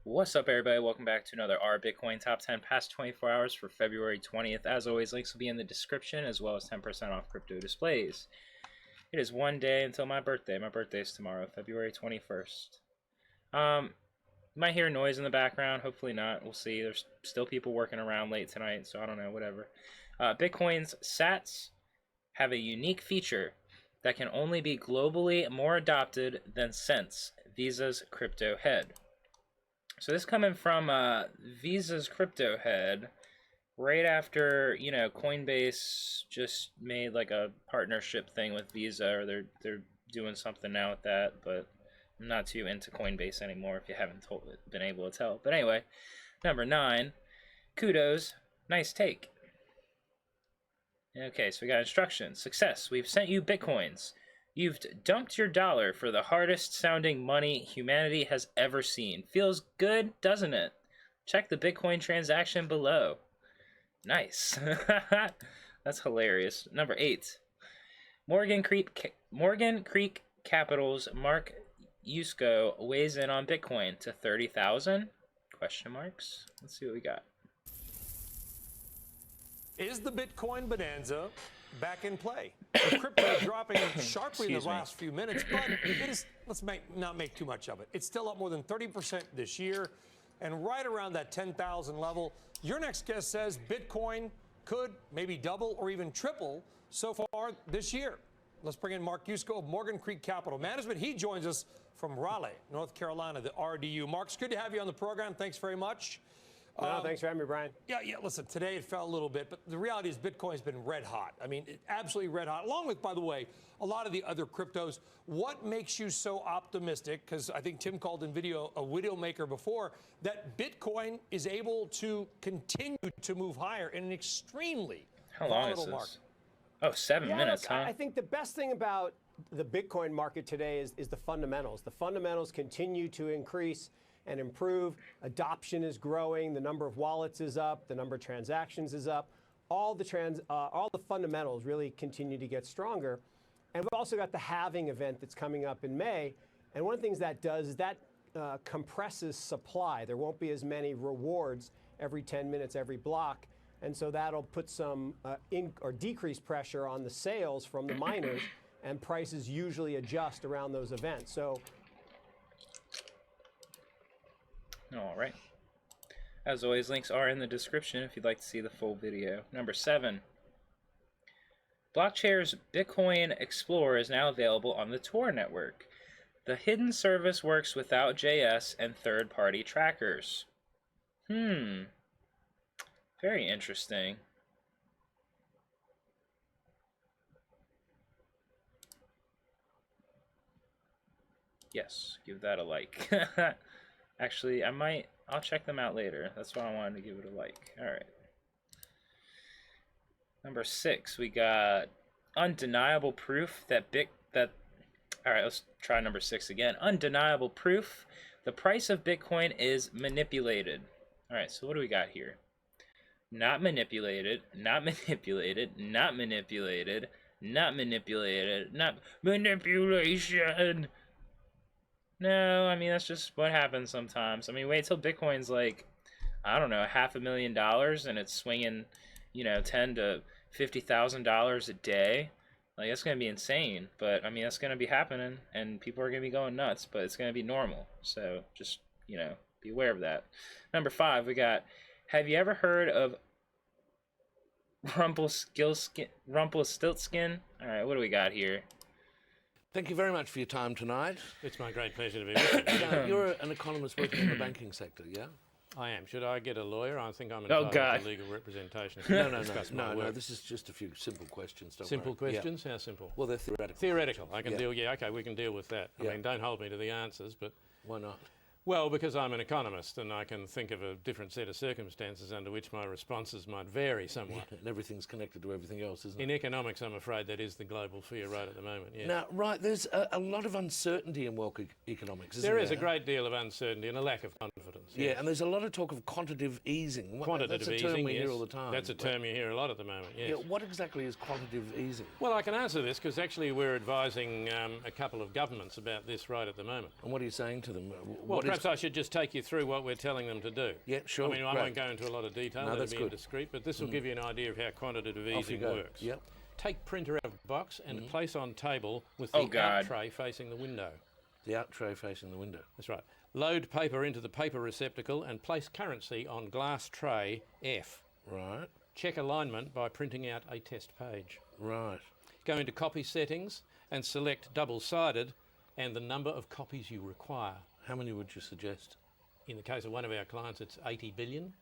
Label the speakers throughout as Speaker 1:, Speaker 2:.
Speaker 1: What's up, everybody? Welcome back to another Our Bitcoin Top 10 past 24 hours for February 20th. As always, links will be in the description as well as 10% off crypto displays. It is one day until my birthday. My birthday is tomorrow, February 21st. You might hear noise in the background. Hopefully not. We'll see. There's still people working around late tonight, so I don't know, whatever. Bitcoin's sats have a unique feature that can only be globally more adopted than Cents, Visa's crypto head. So this coming from Visa's crypto head, right after Coinbase just made like a partnership thing with Visa, or they're doing something now with that. But I'm not too into Coinbase anymore. If you haven't been able to tell. But anyway, number 9, Kudos, nice take. Okay, so we got instructions. Success. We've sent you Bitcoins. You've dumped your dollar for the hardest sounding money humanity has ever seen. Feels good, doesn't it? Check the Bitcoin transaction below. Nice. That's hilarious. Number 8. Morgan Creek Capital's Mark Yusko weighs in on Bitcoin to 30,000? Question marks. Let's see what we got.
Speaker 2: Is the Bitcoin bonanza back in play? The crypto dropping sharply in the last few minutes, but it is, not make too much of it. It's still up more than 30% this year, and right around that 10,000 level. Your next guest says Bitcoin could maybe double or even triple so far this year. Let's bring in Mark Yusko of Morgan Creek Capital Management. He joins us from Raleigh, North Carolina, the RDU. Mark, it's good to have you on the program. Thanks very much.
Speaker 3: No, thanks for having me, Brian.
Speaker 2: Yeah, listen, today it fell a little bit, but the reality is Bitcoin's been red hot. I mean, absolutely red hot, along with, by the way, a lot of the other cryptos. What makes you so optimistic, because I think Tim called NVIDIA a widow maker before, that Bitcoin is able to continue to move higher in an extremely volatile market?
Speaker 1: Oh, 7 minutes,
Speaker 3: look,
Speaker 1: huh?
Speaker 3: I think the best thing about the Bitcoin market today is the fundamentals. The fundamentals continue to increase and improve. Adoption is growing. The number of wallets is up. The number of transactions is up. All the fundamentals really continue to get stronger. And we've also got the halving event that's coming up in May. And one of the things that does is that compresses supply. There won't be as many rewards every 10 minutes, every block. And so that'll put some decrease pressure on the sales from the miners, and prices usually adjust around those events. So.
Speaker 1: All right. As always, links are in the description if you'd like to see the full video. Number 7. Blockchair's Bitcoin Explorer is now available on the Tor network. The hidden service works without JS and third-party trackers. Very interesting. Yes, give that a like. Actually, I'll check them out later. That's why I wanted to give it a like. All right. Number 6, we got undeniable proof that all right, let's try number 6 again. Undeniable proof the price of Bitcoin is manipulated. All right, so what do we got here? Not manipulated, not manipulated, not manipulated, not manipulated, not manipulation. No, I mean, that's just what happens sometimes. I mean, wait till Bitcoin's like, I don't know, $500,000 and it's swinging, $10,000 to $50,000 a day. Like, that's going to be insane. But, I mean, that's going to be happening and people are going to be going nuts, but it's going to be normal. So just, be aware of that. Number 5, we got, have you ever heard of Rumpelstiltskin? All right, what do we got here?
Speaker 4: Thank you very much for your time tonight.
Speaker 5: It's my great pleasure to be with you.
Speaker 4: You're an economist working in the banking sector, yeah?
Speaker 5: I am. Should I get a lawyer? I think I'm entitled to legal representation.
Speaker 4: No. This is just a few simple questions.
Speaker 5: Simple questions? Yeah. How simple?
Speaker 4: Well, they're theoretical.
Speaker 5: Theoretical. I can deal. Yeah, okay, we can deal with that. I mean, don't hold me to the answers, but
Speaker 4: why not?
Speaker 5: Well, because I'm an economist and I can think of a different set of circumstances under which my responses might vary somewhat.
Speaker 4: And everything's connected to everything else, isn't it?
Speaker 5: In economics, I'm afraid that is the global fear right at the moment, yeah.
Speaker 4: Now, right, there's a lot of uncertainty in world economics, isn't there?
Speaker 5: There is a great deal of uncertainty and a lack of confidence. happens.
Speaker 4: Yeah,
Speaker 5: yes.
Speaker 4: and there's a lot of talk of quantitative easing.
Speaker 5: Quantitative
Speaker 4: That's a term
Speaker 5: easing,
Speaker 4: we
Speaker 5: yes.
Speaker 4: hear all the time.
Speaker 5: That's a term you hear a lot at the moment, yes.
Speaker 4: Yeah, what exactly is quantitative easing?
Speaker 5: Well, I can answer this because actually we're advising a couple of governments about this right at the moment.
Speaker 4: And what are you saying to them?
Speaker 5: Well, perhaps I should just take you through what we're telling them to do.
Speaker 4: Yeah, sure.
Speaker 5: I mean, I
Speaker 4: great.
Speaker 5: won't go into a lot of detail,
Speaker 4: No,
Speaker 5: that'd
Speaker 4: that's
Speaker 5: be
Speaker 4: good.
Speaker 5: indiscreet, but this will give you an idea of how quantitative
Speaker 4: Off you
Speaker 5: easing
Speaker 4: go.
Speaker 5: works.
Speaker 4: Yep.
Speaker 5: Take printer out of box and place on table with
Speaker 1: Oh,
Speaker 5: the
Speaker 1: God.
Speaker 5: out tray facing the window.
Speaker 4: The out tray facing the window.
Speaker 5: That's right. Load paper into the paper receptacle and place currency on glass tray F.
Speaker 4: Right,
Speaker 5: Check alignment by printing out a test page.
Speaker 4: right.
Speaker 5: Go into copy settings and select double-sided and the number of copies you require.
Speaker 4: How many would you suggest?
Speaker 5: In the case of one of our clients, it's 80 billion.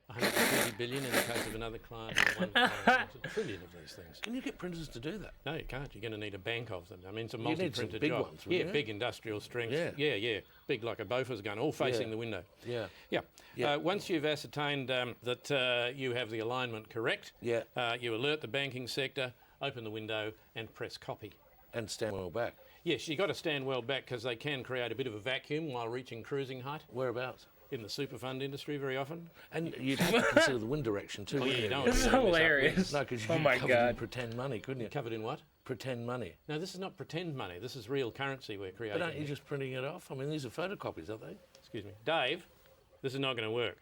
Speaker 5: 130 billion in the case of another client. One client, it's a trillion of these things.
Speaker 4: Can you get printers to do that?
Speaker 5: No, you can't. You're going to need a bank of them. I mean, it's a
Speaker 4: You need some
Speaker 5: multi-printer
Speaker 4: big
Speaker 5: job.
Speaker 4: ones, wouldn't
Speaker 5: Yeah,
Speaker 4: you?
Speaker 5: big industrial strength.
Speaker 4: Yeah.
Speaker 5: Yeah. Big like a Bofors gun, all facing
Speaker 4: Yeah.
Speaker 5: the window.
Speaker 4: Yeah.
Speaker 5: Yeah.
Speaker 4: Yeah.
Speaker 5: Once you've ascertained that you have the alignment correct,
Speaker 4: Yeah.
Speaker 5: you alert the banking sector, open the window and press copy.
Speaker 4: And stand well back.
Speaker 5: Yes, you've got to stand well back because they can create a bit of a vacuum while reaching cruising height.
Speaker 4: Whereabouts?
Speaker 5: In the super fund industry very often.
Speaker 4: And you'd have to consider the wind direction too, wouldn't
Speaker 5: you
Speaker 4: you?
Speaker 5: don't.
Speaker 1: This is
Speaker 5: Yeah,
Speaker 1: hilarious.
Speaker 4: No, because you
Speaker 1: Oh my
Speaker 4: covered in
Speaker 1: God.
Speaker 4: pretend money, couldn't you?
Speaker 5: Covered in what?
Speaker 4: Pretend money.
Speaker 5: No, this is not pretend money. This is real currency we're creating.
Speaker 4: But aren't you just printing it off? I mean, these are photocopies, aren't they?
Speaker 5: Excuse me. Dave, this is not going to work.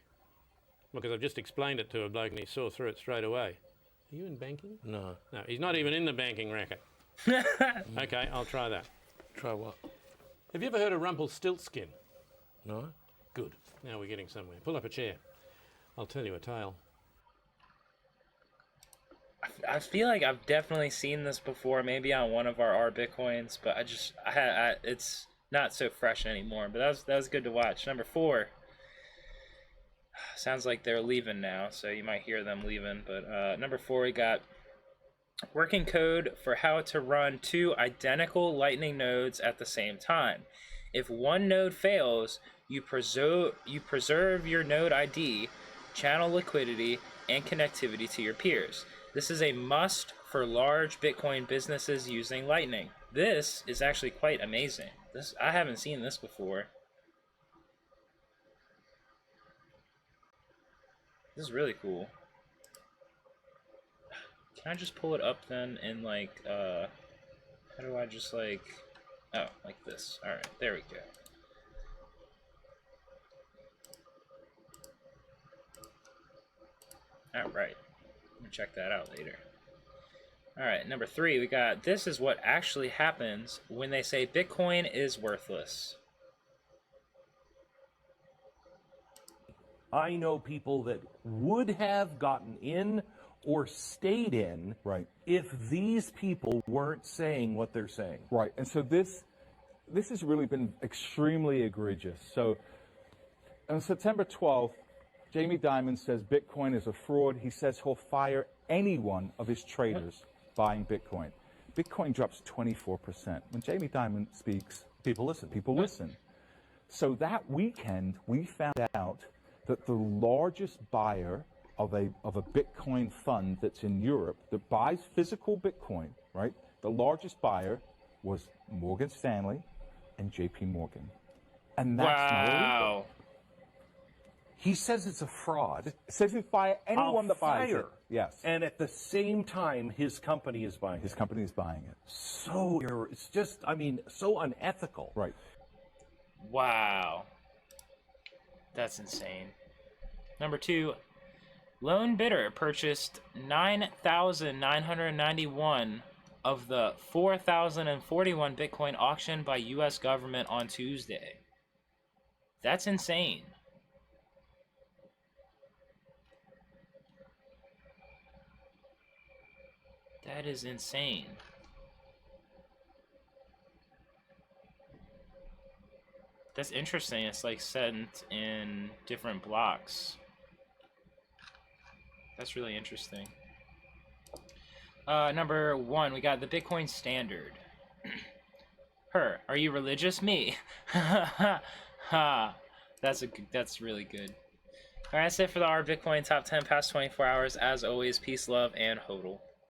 Speaker 5: Because I've just explained it to a bloke and he saw through it straight away. Are you in banking?
Speaker 4: No.
Speaker 5: No, he's not even in the banking racket. Okay, I'll try that.
Speaker 4: Try what?
Speaker 5: Have you ever heard of Rumpelstiltskin?
Speaker 4: No?
Speaker 5: Good. Now we're getting somewhere. pull up a chair. I'll tell you a tale.
Speaker 1: I feel like I've definitely seen this before, maybe on one of our Bitcoins, but it's not so fresh anymore. But that was good to watch. Number 4. Sounds like they're leaving now, so you might hear them leaving. But number 4, we got working code for how to run 2 identical Lightning nodes at the same time. If one node fails, you preserve your node ID, channel liquidity, and connectivity to your peers. This is a must for large Bitcoin businesses using Lightning. This is actually quite amazing. I haven't seen this before. This is really cool. Can I just pull it up then in like, how do I just like, oh, like this. All right, there we go. All right, I'm gonna check that out later. All right, number 3, we got, this is what actually happens when they say Bitcoin is worthless.
Speaker 6: I know people that would have gotten in or stayed in if these people weren't saying what they're saying.
Speaker 7: Right, and so this has really been extremely egregious. So on September 12th, Jamie Dimon says Bitcoin is a fraud. He says he'll fire any one of his traders buying Bitcoin. Bitcoin drops 24%. When Jamie Dimon speaks,
Speaker 6: People listen.
Speaker 7: people listen. So that weekend, we found out that the largest buyer of a Bitcoin fund that's in Europe that buys physical Bitcoin, right? The largest buyer was Morgan Stanley and JP Morgan. And that's not illegal.
Speaker 1: Wow.
Speaker 6: He says it's a fraud.
Speaker 7: It says he'll fire anyone
Speaker 6: I'll
Speaker 7: that buys
Speaker 6: fire.
Speaker 7: it. Yes.
Speaker 6: And at the same time, his company is buying
Speaker 7: His
Speaker 6: it.
Speaker 7: company is buying it.
Speaker 6: So it's just, I mean, so unethical.
Speaker 7: Right.
Speaker 1: Wow. That's insane. Number 2, Lone Bidder purchased 9,991 of the 4,041 Bitcoin auctioned by U.S. government on Tuesday. That's insane. That is insane. That's interesting. It's like sent in different blocks. That's really interesting. Number 1, we got the Bitcoin Standard. Her, are you religious? Me. Ha. That's really good. All right, that's it for the Bitcoin Top 10 past 24 hours. As always, peace, love, and hodl.